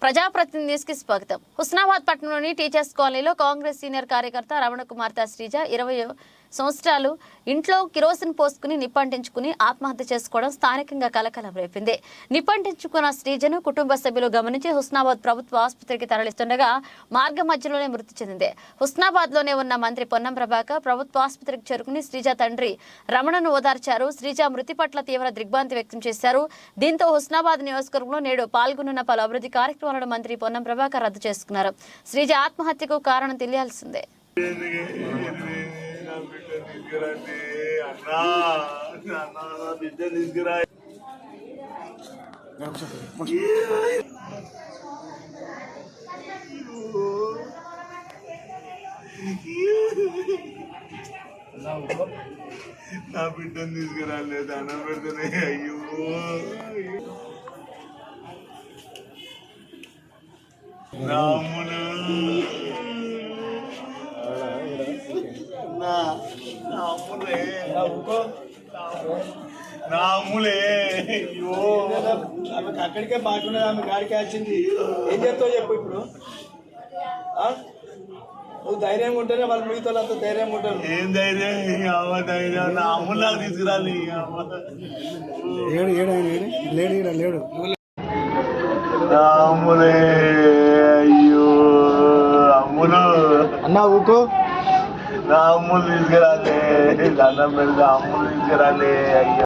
ప్రజాప్రతినిధికి స్వాగతం. హుస్నాబాద్ పట్టణంలోని టీచర్స్ కాలనీలో కాంగ్రెస్ సీనియర్ కార్యకర్త రమణ కుమార్తె శ్రీజ 20 సంవత్సరాలు ఇంట్లో కిరోసిన్ పోసుకుని నిప్పంటించుకుని ఆత్మహత్య చేసుకోవడం స్థానికంగా కలకలం రేపింది. నిప్పంటించుకున్న శ్రీజను కుటుంబ సభ్యులు గమనించి హుస్నాబాద్ ప్రభుత్వ ఆసుపత్రికి తరలిస్తుండగా మార్గ మధ్యలోనే మృతి చెందింది. హుస్నాబాద్ లోనే ఉన్న మంత్రి పొన్నం ప్రభాకర్ ప్రభుత్వ ఆసుపత్రికి చేరుకుని శ్రీజ తండ్రి రమణను ఓదార్చారు. శ్రీజ మృతి పట్ల తీవ్ర దిగ్భ్రాంతి వ్యక్తం చేశారు. దీంతో హుస్నాబాద్ నియోజకవర్గంలో నేడు పాల్గొన్న పలు అభివృద్ధి కార్యక్రమాలను మంత్రి పొన్నం ప్రభాకర్ రద్దు చేసుకున్నారు. శ్రీజ ఆత్మహత్యకు కారణం తెలియాల్సిందే. నా బిడ్డను తీసుకురాలేదు అన్నం పెడితేనే అయ్యో రాములు నాములే అయ్యో ఆమెకు అక్కడికే బాగున్నది. ఆమె గాడికి వచ్చింది. ఏం చెప్తావు చెప్పు. ఇప్పుడు నువ్వు ధైర్యంగా ఉంటేనే వాళ్ళు మిగతా అంత ధైర్యంగా ఉంటారు. ఏం ధైర్యం ధైర్యం నా అమ్ములా తీసుకురాలి. లేడు అమ్ములే అయ్యో అమ్ములు అన్నా ఊకో. నా అమ్ములు తీసుకురాలే దండం పెడితే అమ్ములు తీసుకురాలే అయ్యో.